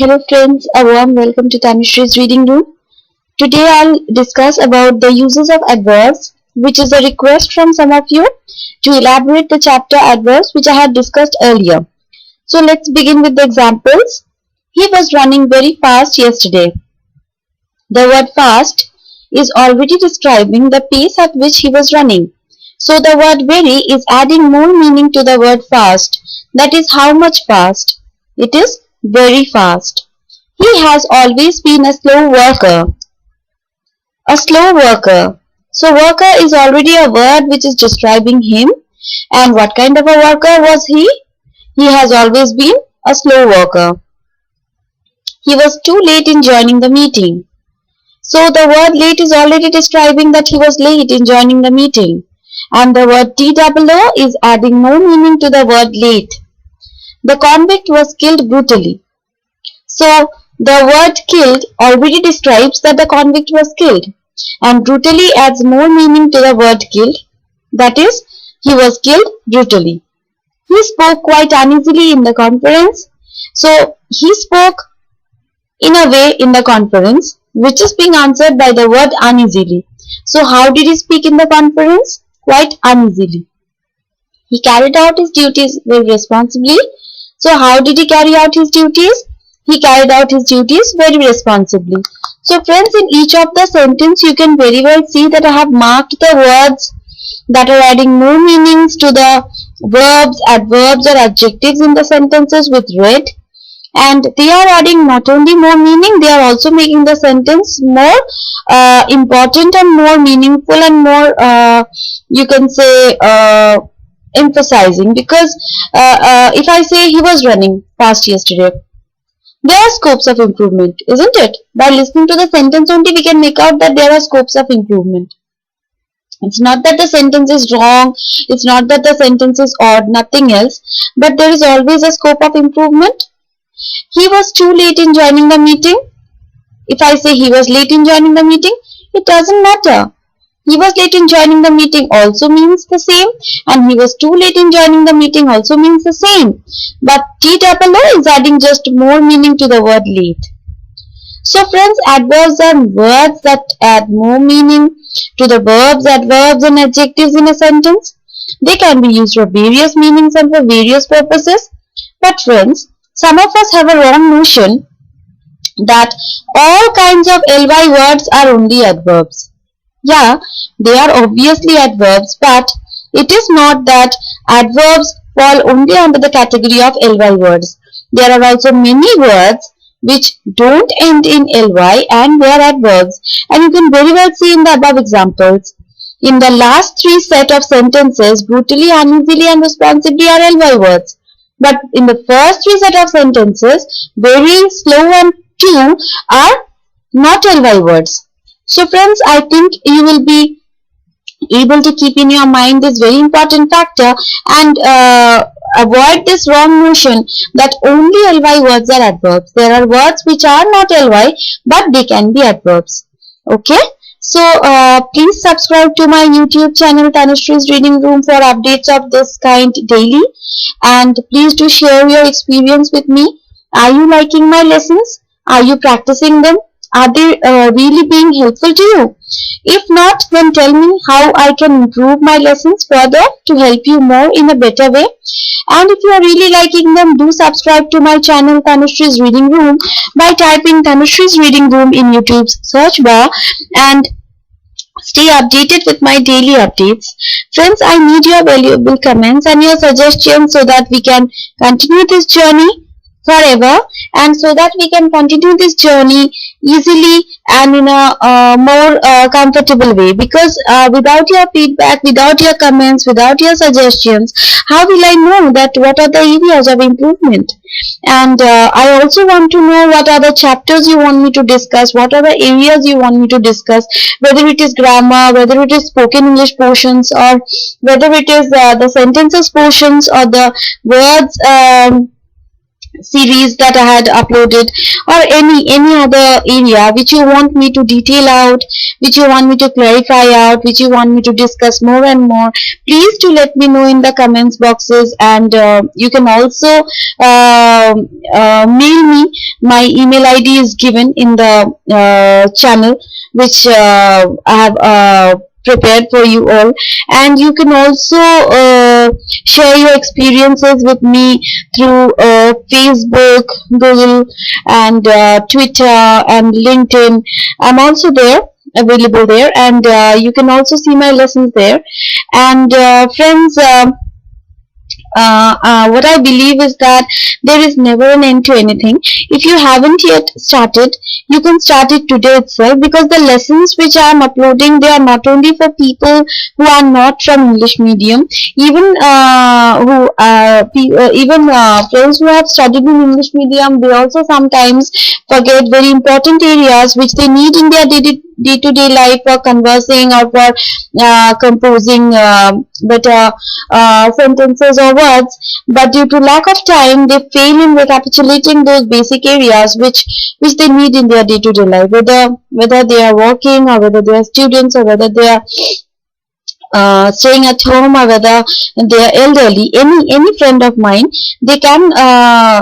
Hello friends, a warm welcome to Tanushree Reading Room. Today I'll discuss about the uses of adverbs, which is a request from some of you to elaborate the chapter adverbs which I had discussed earlier. So let's begin with the examples. He was running very fast yesterday. The word fast is already describing the pace at which he was running. So the word very is adding more meaning to the word fast. That is how much fast. It is very fast. He has always been a slow worker. A slow worker. So worker is already a word which is describing him. And what kind of a worker was he? He has always been a slow worker. He was too late in joining the meeting. So the word late is already describing that he was late in joining the meeting. And the word TOO is adding more meaning to the word late. The convict was killed brutally. So the word killed already describes that the convict was killed, and brutally adds more meaning to the word killed. That is, he was killed brutally. He spoke quite uneasily in the conference. So he spoke in a way in the conference which is being answered by the word uneasily. So how did he speak in the conference? Quite uneasily. He carried out his duties very responsibly. So how did he carry out his duties? He carried out his duties very responsibly. So friends, in each of the sentence you can very well see that I have marked the words that are adding more meanings to the verbs, adverbs or adjectives in the sentences with red. And they are adding not only more meaning, they are also making the sentence more important and more meaningful and more, you can say, emphasizing. Because if I say he was running fast yesterday, there are scopes of improvement, isn't it? By listening to the sentence only, we can make out that there are scopes of improvement. It's not that the sentence is wrong, it's not that the sentence is odd, nothing else, but there is always a scope of improvement. He was too late in joining the meeting. If I say he was late in joining the meeting, it doesn't matter. He was late in joining the meeting also means the same, and he was too late in joining the meeting also means the same. But TOO is adding just more meaning to the word late. So friends, adverbs are words that add more meaning to the verbs, adverbs and adjectives in a sentence. They can be used for various meanings and for various purposes. But friends, some of us have a wrong notion that all kinds of ly words are only adverbs. Yeah, they are obviously adverbs, but it is not that adverbs fall only under the category of ly words. There are also many words which don't end in ly and they are adverbs, and you can very well see in the above examples. In the last three set of sentences, brutally, uneasily and responsibly are ly words. But in the first three set of sentences, very, slow and too are not ly words. So friends, I think you will be able to keep in your mind this very important factor and avoid this wrong notion that only ly words are adverbs. There are words which are not ly, but they can be adverbs. Okay? So please subscribe to my YouTube channel Tanushree's Reading Room for updates of this kind daily, and please do share your experience with me. Are you liking my lessons? Are you practicing them? Are they really being helpful to you? If not, then tell me how I can improve my lessons further to help you more in a better way. And if you are really liking them, do subscribe to my channel Tanushree's Reading Room by typing Tanushree's Reading Room in YouTube's search bar and stay updated with my daily updates. Friends, I need your valuable comments and your suggestions so that we can continue this journey forever, and so that we can continue this journey easily and in a more comfortable way. Because without your feedback, without your comments, without your suggestions, how will I know that what are the areas of improvement? And I also want to know what are the chapters you want me to discuss, what are the areas you want me to discuss, whether it is grammar, whether it is spoken English portions, or whether it is the sentences portions or the words series that I had uploaded, or any other area which you want me to detail out, which you want me to clarify out, which you want me to discuss more and more, please do let me know in the comments boxes. And you can also mail me. My email ID is given in the channel, which I have prepared for you all. And you can also share your experiences with me through Facebook, Google, and Twitter and LinkedIn. I'm also there, available there, and you can also see my lessons there. And friends, what I believe is that there is never an end to anything. If you haven't yet started, you can start it today itself, because the lessons which I am uploading, they are not only for people who are not from English medium, even friends who have studied in English medium, they also sometimes forget very important areas which they need in their day-to-day life for conversing or for composing better sentences or words. But due to lack of time, they fail in recapitulating those basic areas which they need in their day-to-day life, whether they are working, or whether they are students, or whether they are staying at home, or whether they are elderly. Any friend of mine, they can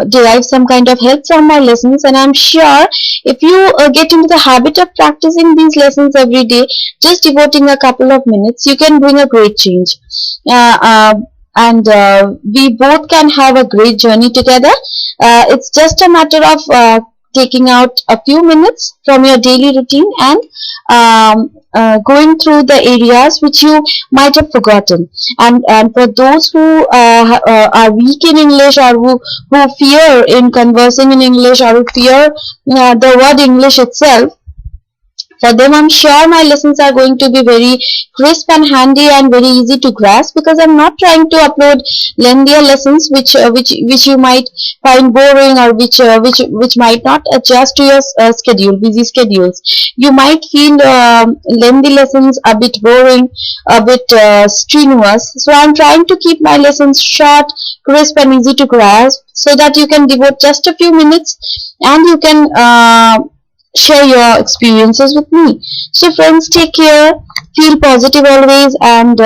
derive some kind of help from my lessons. And I'm sure if you get into the habit of practicing these lessons every day, just devoting a couple of minutes, you can bring a great change. And we both can have a great journey together. It's just a matter of taking out a few minutes from your daily routine and going through the areas which you might have forgotten. And for those who are weak in English, or who fear in conversing in English, or who fear the word English itself, for them, I'm sure my lessons are going to be very crisp and handy and very easy to grasp, because I'm not trying to upload lengthier lessons which you might find boring, or which might not adjust to your busy schedules. You might feel lengthy lessons a bit boring, a bit strenuous. So I'm trying to keep my lessons short, crisp, and easy to grasp, so that you can devote just a few minutes and you can share your experiences with me. So friends, take care, feel positive always, and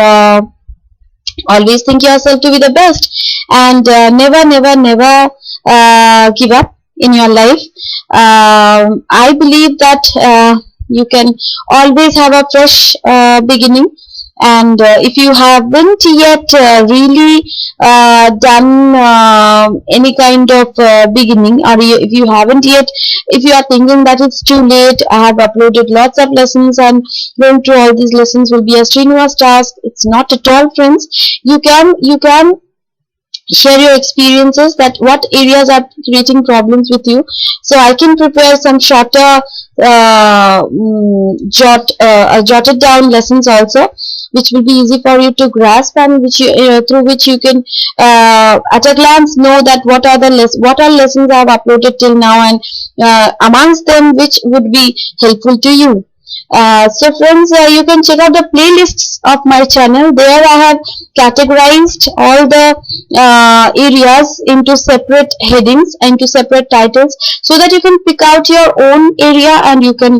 always think yourself to be the best, and never give up in your life. I believe that you can always have a fresh beginning. And if you haven't yet really done any kind of beginning, or if you haven't yet, if you are thinking that it's too late, I have uploaded lots of lessons and going through all these lessons will be a strenuous task. It's not at all, friends. You can share your experiences, that what areas are creating problems with you, so I can prepare some shorter jotted down lessons also, which will be easy for you to grasp, and which through which you can at a glance know that what are lessons I have uploaded till now, and amongst them which would be helpful to you. So friends, you can check out the playlists of my channel. There I have categorized all the areas into separate headings, into separate titles, so that you can pick out your own area and you can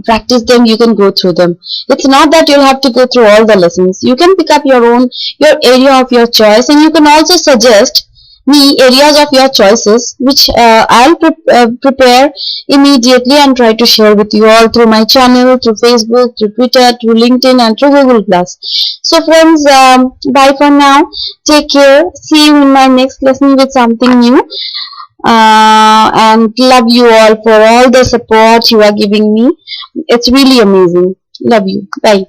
practice them, you can go through them. It's not that you'll have to go through all the lessons. You can pick up your area of your choice, and you can also suggest me areas of your choices, which I'll prepare immediately and try to share with you all through my channel, through Facebook, through Twitter, through LinkedIn, and through Google+. So friends, bye for now. Take care. See you in my next lesson with something new. And love you all for all the support you are giving me. It's really amazing. Love you. Bye.